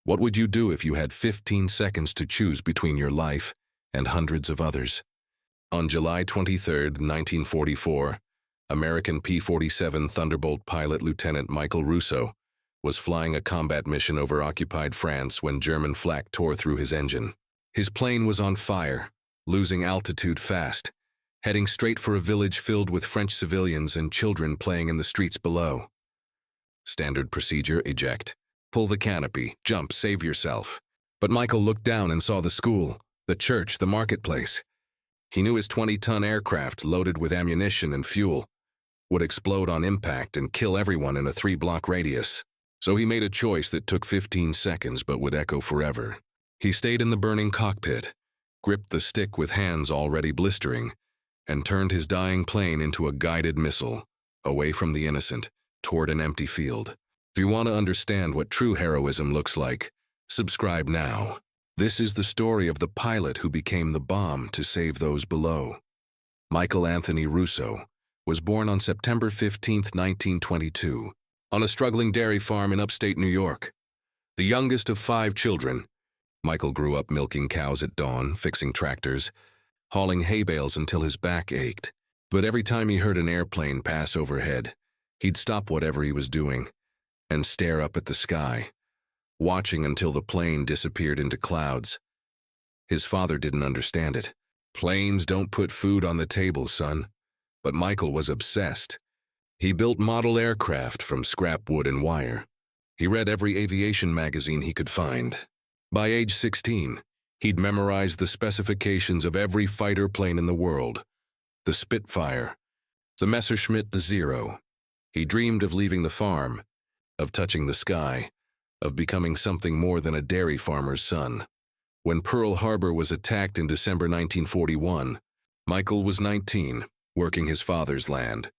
What would you do if you had 15 seconds to choose between your life and hundreds of others? On July 23, 1944, American P-47 Thunderbolt pilot Lieutenant Michael Russo was flying a combat mission over occupied France when German flak tore through his engine. His plane was on fire, losing altitude fast, heading straight for a village filled with French civilians and children playing in the streets below. Standard procedure: eject. Pull the canopy, jump, save yourself. But Michael looked down and saw the school, the church, the marketplace. He knew his 20-ton aircraft, loaded with ammunition and fuel, would explode on impact and kill everyone in a 3-block radius. So he made a choice that took 15 seconds but would echo forever. He stayed in the burning cockpit, gripped the stick with hands already blistering, and turned his dying plane into a guided missile, away from the innocent, toward an empty field. If you want to understand what true heroism looks like, subscribe now. This is the story of the pilot who became the bomb to save those below. Michael Anthony Russo was born on September 15, 1922, on a struggling dairy farm in upstate New York. The youngest of 5 children, Michael grew up milking cows at dawn, fixing tractors, hauling hay bales until his back ached. But every time he heard an airplane pass overhead, he'd stop whatever he was doing and stare up at the sky, watching until the plane disappeared into clouds. His father didn't understand it. Planes don't put food on the table, son. But Michael was obsessed. He built model aircraft from scrap wood and wire. He read every aviation magazine he could find. By age 16, he'd memorized the specifications of every fighter plane in the world. The Spitfire, the Messerschmitt, the Zero. He dreamed of leaving the farm, of touching the sky, of becoming something more than a dairy farmer's son. When Pearl Harbor was attacked in December 1941, Michael was 19, working his father's land.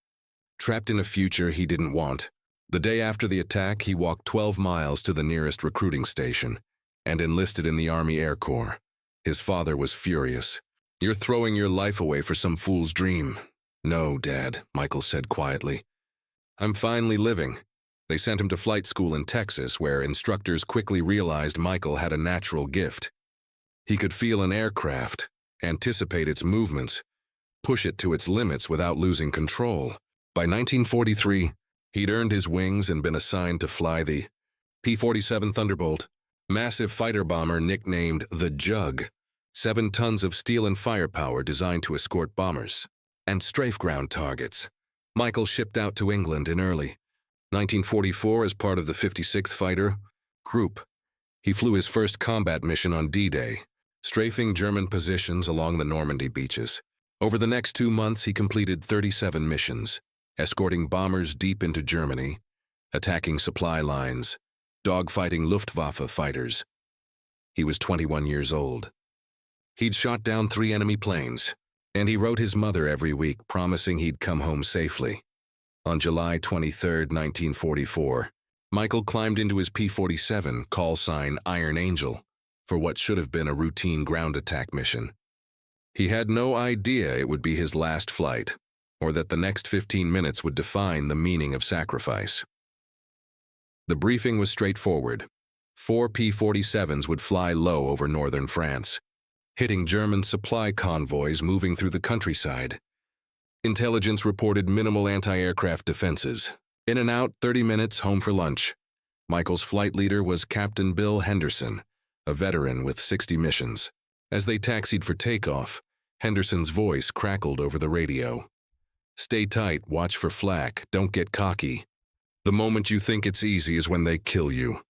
Trapped in a future he didn't want, the day after the attack he walked 12 miles to the nearest recruiting station and enlisted in the Army Air Corps. His father was furious. "You're throwing your life away for some fool's dream." "No, Dad," Michael said quietly. "I'm finally living." They sent him to flight school in Texas, where instructors quickly realized Michael had a natural gift. He could feel an aircraft, anticipate its movements, push it to its limits without losing control. By 1943, he'd earned his wings and been assigned to fly the P-47 Thunderbolt, massive fighter bomber nicknamed the Jug, 7 tons of steel and firepower designed to escort bombers and strafe ground targets. Michael shipped out to England in early 1944 as part of the 56th Fighter Group. He flew his first combat mission on D-Day, strafing German positions along the Normandy beaches. Over the next 2 months, he completed 37 missions, escorting bombers deep into Germany, attacking supply lines, dogfighting Luftwaffe fighters. He was 21 years old. He'd shot down 3 enemy planes, and he wrote his mother every week promising he'd come home safely. On July 23, 1944, Michael climbed into his P-47, call sign Iron Angel, for what should have been a routine ground attack mission. He had no idea it would be his last flight, or that the next 15 minutes would define the meaning of sacrifice. The briefing was straightforward. 4 P-47s would fly low over northern France, hitting German supply convoys moving through the countryside. Intelligence reported minimal anti-aircraft defenses. In and out, 30 minutes, home for lunch. Michael's flight leader was Captain Bill Henderson, a veteran with 60 missions. As they taxied for takeoff, Henderson's voice crackled over the radio. "Stay tight, watch for flak, don't get cocky. The moment you think it's easy is when they kill you."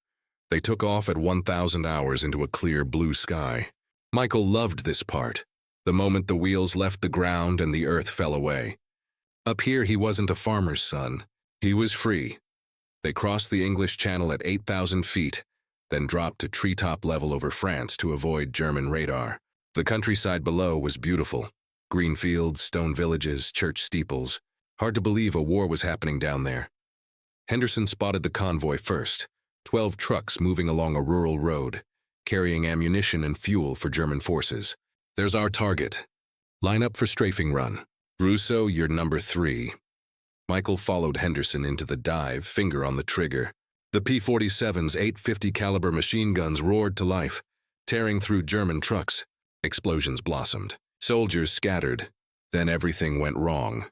They took off at 1,000 hours into a clear blue sky. Michael loved this part, the moment the wheels left the ground and the earth fell away. Up here he wasn't a farmer's son. He was free. They crossed the English Channel at 8,000 feet, then dropped to treetop level over France to avoid German radar. The countryside below was beautiful. Green fields, stone villages, church steeples. Hard to believe a war was happening down there. Henderson spotted the convoy first, 12 trucks moving along a rural road, carrying ammunition and fuel for German forces. "There's our target. Line up for strafing run. Russo, you're number 3. Michael followed Henderson into the dive, finger on the trigger. The P-47's 850 caliber machine guns roared to life, tearing through German trucks. Explosions blossomed. Soldiers scattered. Then everything went wrong.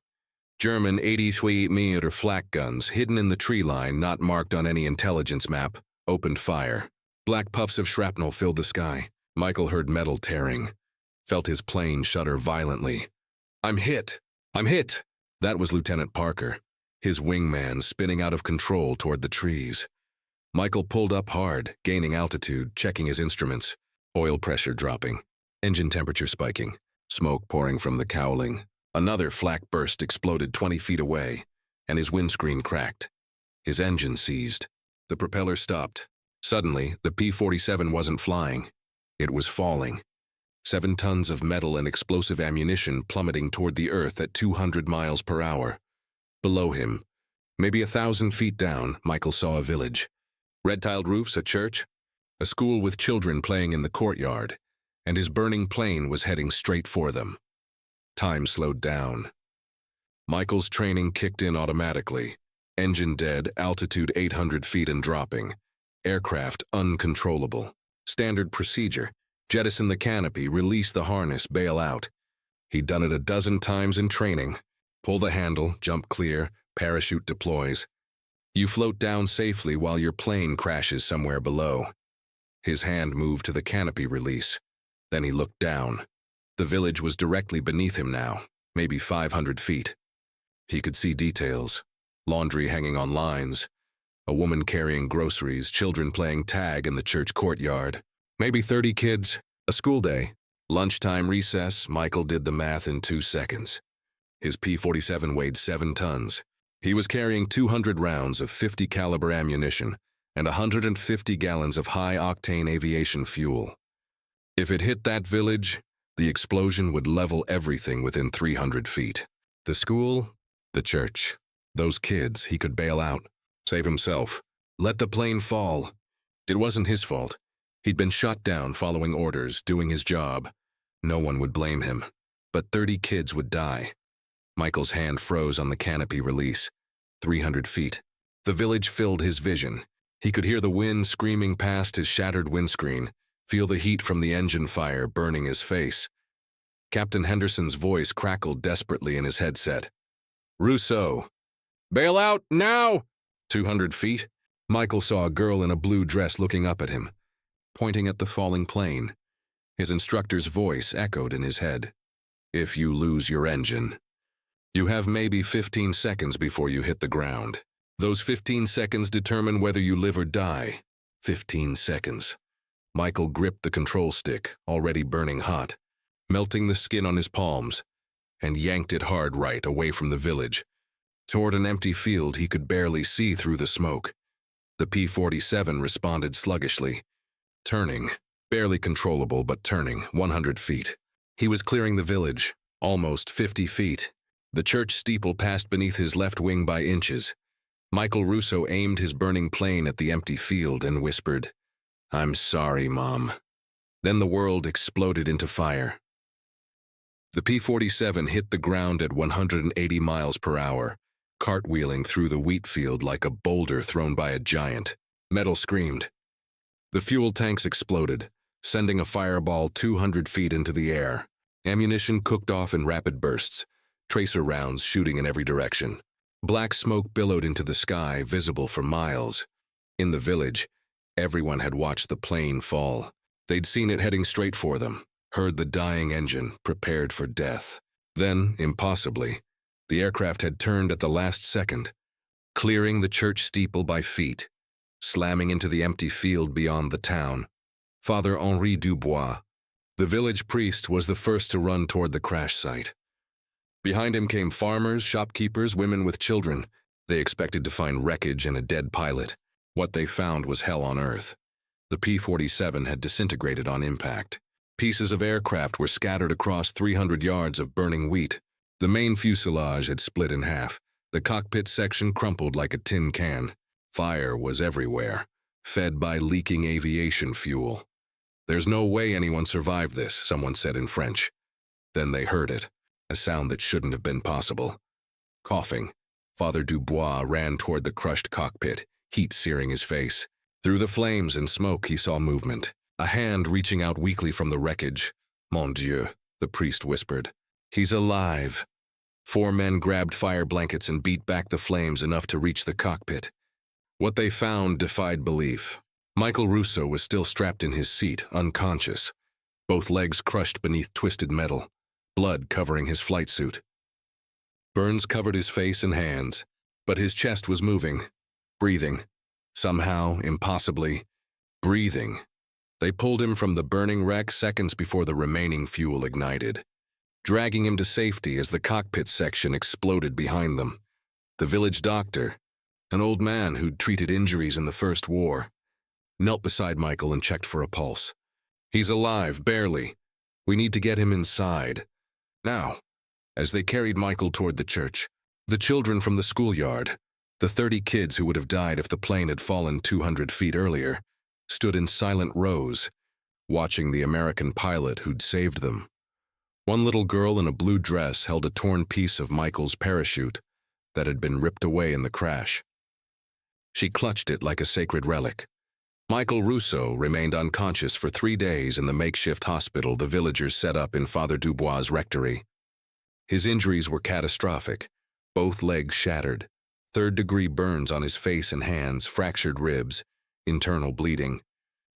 German 83mm flak guns, hidden in the tree line, not marked on any intelligence map, opened fire. Black puffs of shrapnel filled the sky. Michael heard metal tearing, felt his plane shudder violently. "I'm hit! I'm hit!" That was Lieutenant Parker, his wingman spinning out of control toward the trees. Michael pulled up hard, gaining altitude, checking his instruments. Oil pressure dropping, engine temperature spiking, smoke pouring from the cowling. Another flak burst exploded 20 feet away, and his windscreen cracked. His engine seized. The propeller stopped. Suddenly, the P-47 wasn't flying. It was falling. 7 tons of metal and explosive ammunition plummeting toward the earth at 200 miles per hour. Below him, maybe 1,000 feet down, Michael saw a village. Red-tiled roofs, a church, a school with children playing in the courtyard, and his burning plane was heading straight for them. Time slowed down. Michael's training kicked in automatically. Engine dead, altitude 800 feet and dropping. Aircraft uncontrollable. Standard procedure: jettison the canopy, release the harness, bail out. He'd done it a dozen times in training. Pull the handle, jump clear, parachute deploys. You float down safely while your plane crashes somewhere below. His hand moved to the canopy release. Then he looked down. The village was directly beneath him now, maybe 500 feet. He could see details: laundry hanging on lines, a woman carrying groceries, children playing tag in the church courtyard. Maybe 30 kids, a school day. Lunchtime recess, Michael did the math in 2 seconds. His P-47 weighed 7 tons. He was carrying 200 rounds of 50 caliber ammunition and 150 gallons of high-octane aviation fuel. If it hit that village, the explosion would level everything within 300 feet. The school, the church, those kids. He could bail out, save himself, let the plane fall. It wasn't his fault. He'd been shot down following orders, doing his job. No one would blame him, but 30 kids would die. Michael's hand froze on the canopy release. 300 feet. The village filled his vision. He could hear the wind screaming past his shattered windscreen, feel the heat from the engine fire burning his face. Captain Henderson's voice crackled desperately in his headset. "Rousseau! Bail out, now!" 200 feet. Michael saw a girl in a blue dress looking up at him, pointing at the falling plane. His instructor's voice echoed in his head. "If you lose your engine, you have maybe 15 seconds before you hit the ground. Those 15 seconds determine whether you live or die. 15 seconds. Michael gripped the control stick, already burning hot, melting the skin on his palms, and yanked it hard right away from the village, toward an empty field he could barely see through the smoke. The P-47 responded sluggishly, turning, barely controllable but turning, 100 feet. He was clearing the village, almost 50 feet. The church steeple passed beneath his left wing by inches. Michael Rousseau aimed his burning plane at the empty field and whispered, "I'm sorry, Mom." Then the world exploded into fire. The P-47 hit the ground at 180 miles per hour, cartwheeling through the wheat field like a boulder thrown by a giant. Metal screamed. The fuel tanks exploded, sending a fireball 200 feet into the air. Ammunition cooked off in rapid bursts, tracer rounds shooting in every direction. Black smoke billowed into the sky, visible for miles. In the village, everyone had watched the plane fall. They'd seen it heading straight for them, heard the dying engine, prepared for death. Then, impossibly, the aircraft had turned at the last second, clearing the church steeple by feet, slamming into the empty field beyond the town. Father Henri Dubois, the village priest, was the first to run toward the crash site. Behind him came farmers, shopkeepers, women with children. They expected to find wreckage and a dead pilot. What they found was hell on earth. The P-47 had disintegrated on impact. Pieces of aircraft were scattered across 300 yards of burning wheat. The main fuselage had split in half. The cockpit section crumpled like a tin can. Fire was everywhere, fed by leaking aviation fuel. "There's no way anyone survived this," someone said in French. Then they heard it, a sound that shouldn't have been possible. Coughing, Father Dubois ran toward the crushed cockpit. heat searing his face. Through the flames and smoke he saw movement, a hand reaching out weakly from the wreckage. "Mon Dieu," the priest whispered. "He's alive." 4 men grabbed fire blankets and beat back the flames enough to reach the cockpit. What they found defied belief. Michael Russo was still strapped in his seat, unconscious, both legs crushed beneath twisted metal, blood covering his flight suit. Burns covered his face and hands, but his chest was moving, breathing. Somehow, impossibly, breathing. They pulled him from the burning wreck seconds before the remaining fuel ignited, dragging him to safety as the cockpit section exploded behind them. The village doctor, an old man who'd treated injuries in the First War, knelt beside Michael and checked for a pulse. "He's alive, barely. We need to get him inside. Now." As they carried Michael toward the church, the children from the schoolyard, the 30 kids who would have died if the plane had fallen 200 feet earlier, stood in silent rows, watching the American pilot who'd saved them. One little girl in a blue dress held a torn piece of Michael's parachute that had been ripped away in the crash. She clutched it like a sacred relic. Michael Russo remained unconscious for 3 days in the makeshift hospital the villagers set up in Father Dubois' rectory. His injuries were catastrophic, both legs shattered, 3rd-degree burns on his face and hands, fractured ribs, internal bleeding.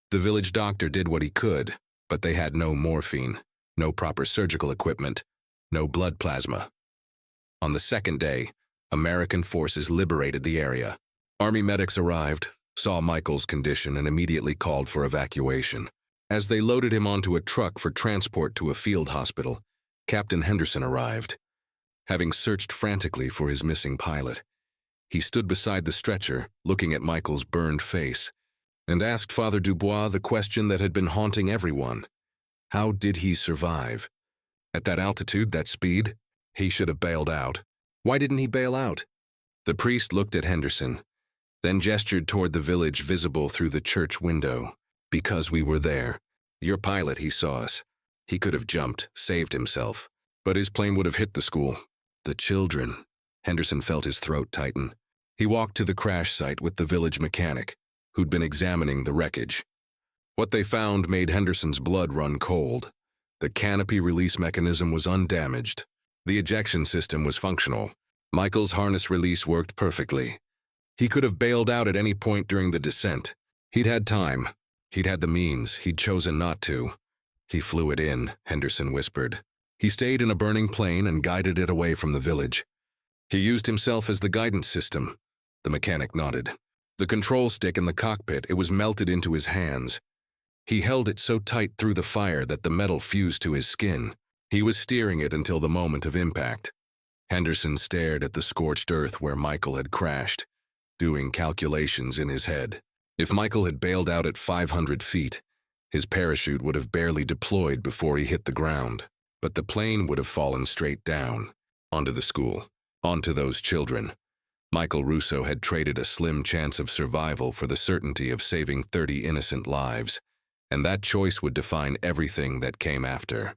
The village doctor did what he could, but they had no morphine, no proper surgical equipment, no blood plasma. On the 2nd day, American forces liberated the area. Army medics arrived, saw Michael's condition, and immediately called for evacuation. As they loaded him onto a truck for transport to a field hospital, Captain Henderson arrived. Having searched frantically for his missing pilot, he stood beside the stretcher, looking at Michael's burned face, and asked Father Dubois the question that had been haunting everyone. How did he survive? At that altitude, that speed, he should have bailed out. Why didn't he bail out? The priest looked at Henderson, then gestured toward the village visible through the church window. "Because we were there. Your pilot, he saw us. He could have jumped, saved himself, but his plane would have hit the school. The children." Henderson felt his throat tighten. He walked to the crash site with the village mechanic, who'd been examining the wreckage. What they found made Henderson's blood run cold. The canopy release mechanism was undamaged. The ejection system was functional. Michael's harness release worked perfectly. He could have bailed out at any point during the descent. He'd had time. He'd had the means. He'd chosen not to. "He flew it in," Henderson whispered. "He stayed in a burning plane and guided it away from the village. He used himself as the guidance system." The mechanic nodded. "The control stick in the cockpit, it was melted into his hands. He held it so tight through the fire that the metal fused to his skin. He was steering it until the moment of impact." Henderson stared at the scorched earth where Michael had crashed, doing calculations in his head. If Michael had bailed out at 500 feet, his parachute would have barely deployed before he hit the ground. But the plane would have fallen straight down, onto the school, onto those children. Michael Russo had traded a slim chance of survival for the certainty of saving 30 innocent lives, and that choice would define everything that came after.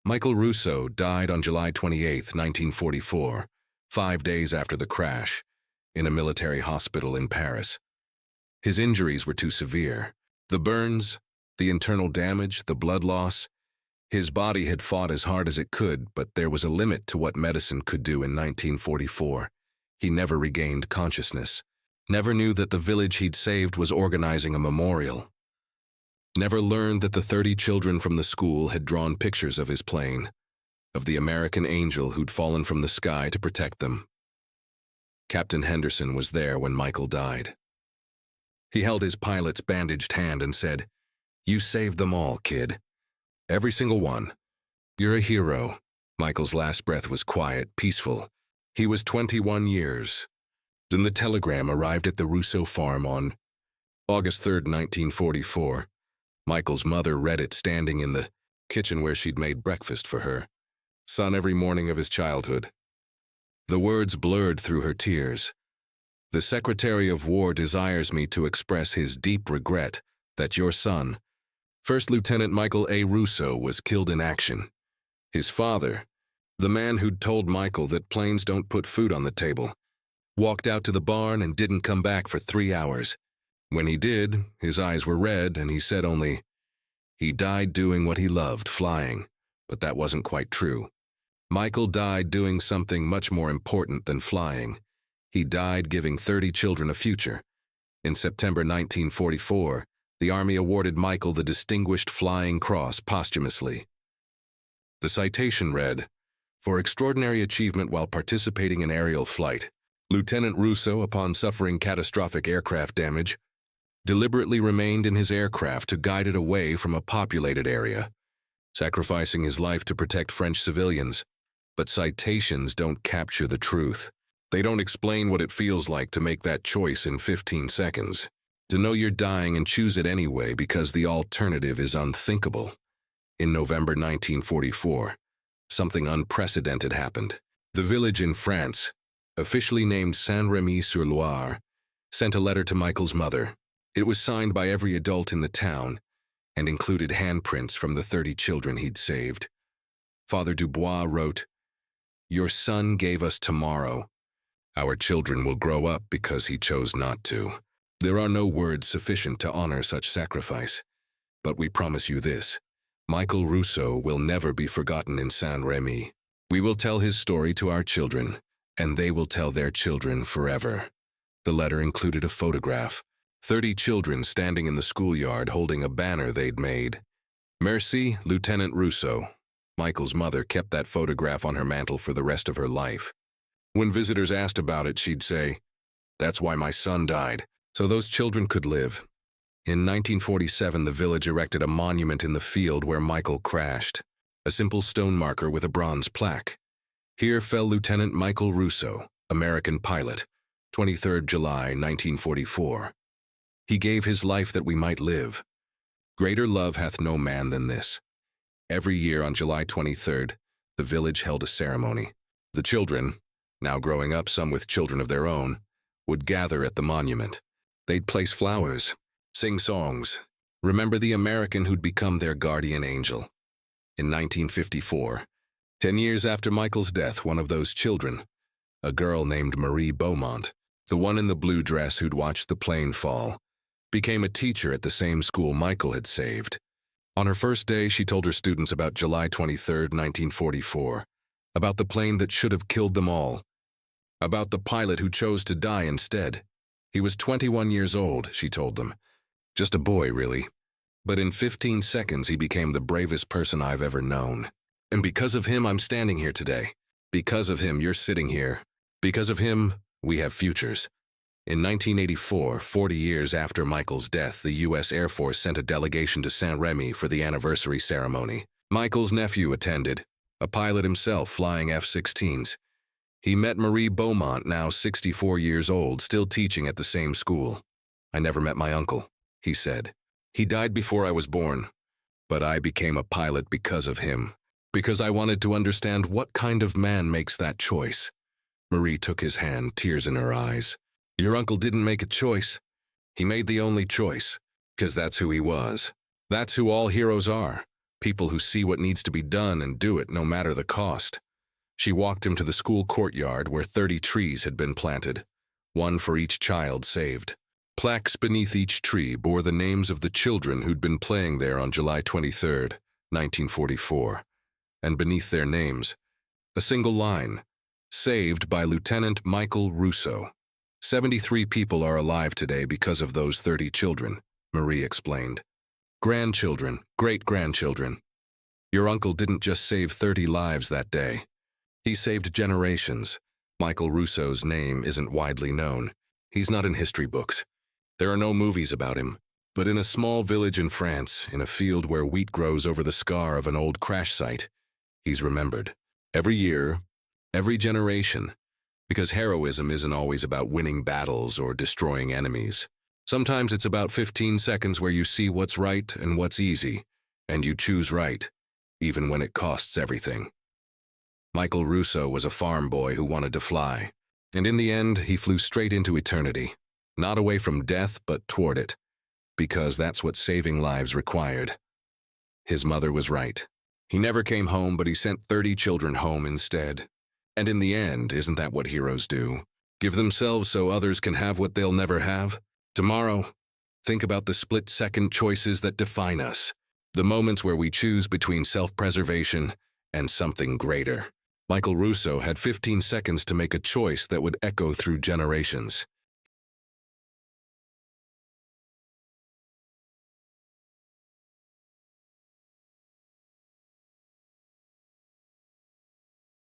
Michael Russo died on July 28, 1944, 5 days after the crash, in a military hospital in Paris. His injuries were too severe. The burns, the internal damage, the blood loss. His body had fought as hard as it could, but there was a limit to what medicine could do in 1944. He never regained consciousness, never knew that the village he'd saved was organizing a memorial, never learned that the 30 children from the school had drawn pictures of his plane, of the American angel who'd fallen from the sky to protect them. Captain Henderson was there when Michael died. He held his pilot's bandaged hand and said, "You saved them all, kid. Every single one. You're a hero." Michael's last breath was quiet, peaceful. He was 21 years. Then the telegram arrived at the Russo farm on August 3, 1944. Michael's mother read it standing in the kitchen where she'd made breakfast for her son every morning of his childhood. The words blurred through her tears. "The Secretary of War desires me to express his deep regret that your son, First Lieutenant Michael A. Russo, was killed in action. His father, the man who'd told Michael that planes don't put food on the table, walked out to the barn and didn't come back for 3 hours. When he did, his eyes were red and he said only, he died doing what he loved, flying. But that wasn't quite true. Michael died doing something much more important than flying. He died giving 30 children a future. In September 1944, the Army awarded Michael the Distinguished Flying Cross posthumously. The citation read, "For extraordinary achievement while participating in aerial flight, Lieutenant Russo, upon suffering catastrophic aircraft damage, deliberately remained in his aircraft to guide it away from a populated area, sacrificing his life to protect French civilians. But citations don't capture the truth. They don't explain what it feels like to make that choice in 15 seconds, to know you're dying and choose it anyway because the alternative is unthinkable." In November 1944, something unprecedented happened. The village in France, officially named Saint-Rémy-sur-Loire, sent a letter to Michael's mother. It was signed by every adult in the town and included handprints from the 30 children he'd saved. Father Dubois wrote, "Your son gave us tomorrow. Our children will grow up because he chose not to. There are no words sufficient to honor such sacrifice. But we promise you this. Michael Russo will never be forgotten in Saint-Rémy. We will tell his story to our children, and they will tell their children forever." The letter included a photograph. 30 children standing in the schoolyard holding a banner they'd made. "Merci, Lieutenant Russo." Michael's mother kept that photograph on her mantle for the rest of her life. When visitors asked about it, she'd say, "That's why my son died, so those children could live." In 1947, the village erected a monument in the field where Michael crashed, a simple stone marker with a bronze plaque. Here fell Lieutenant Michael Russo, American pilot, 23rd July 1944. He gave his life that we might live. Greater love hath no man than this. Every year on July 23rd, the village held a ceremony. The children, now growing up, some with children of their own, would gather at the monument. They'd place flowers, sing songs, remember the American who'd become their guardian angel. In 1954, 10 years after Michael's death, one of those children, a girl named Marie Beaumont, the one in the blue dress who'd watched the plane fall, became a teacher at the same school Michael had saved. On her first day, she told her students about July 23, 1944, about the plane that should have killed them all, about the pilot who chose to die instead. He was 21 years old, she told them. Just a boy, really. But in 15 seconds, he became the bravest person I've ever known. And because of him, I'm standing here today. Because of him, you're sitting here. Because of him, we have futures. In 1984, 40 years after Michael's death, the U.S. Air Force sent a delegation to Saint-Rémy for the anniversary ceremony. Michael's nephew attended, a pilot himself flying F-16s. He met Marie Beaumont, now 64 years old, still teaching at the same school. "I never met my uncle," he said. "He died before I was born, but I became a pilot because of him, because I wanted to understand what kind of man makes that choice." Marie took his hand, tears in her eyes. "Your uncle didn't make a choice. He made the only choice, because that's who he was. That's who all heroes are, people who see what needs to be done and do it no matter the cost." She walked him to the school courtyard where 30 trees had been planted, one for each child saved. Plaques beneath each tree bore the names of the children who'd been playing there on July 23, 1944, and beneath their names, a single line, "Saved by Lieutenant Michael Russo." 73 people are alive today because of those 30 children, Marie explained. Grandchildren, great-grandchildren. Your uncle didn't just save 30 lives that day. He saved generations. Michael Russo's name isn't widely known. He's not in history books. There are no movies about him. But in a small village in France, in a field where wheat grows over the scar of an old crash site, he's remembered. Every year, every generation. Because heroism isn't always about winning battles or destroying enemies. Sometimes it's about 15 seconds where you see what's right and what's easy, and you choose right, even when it costs everything. Michael Russo was a farm boy who wanted to fly, and in the end, he flew straight into eternity. Not away from death, but toward it, because that's what saving lives required. His mother was right. He never came home, but he sent 30 children home instead. And in the end, isn't that what heroes do? Give themselves so others can have what they'll never have? Tomorrow, think about the split-second choices that define us, the moments where we choose between self-preservation and something greater. Michael Russo had 15 seconds to make a choice that would echo through generations.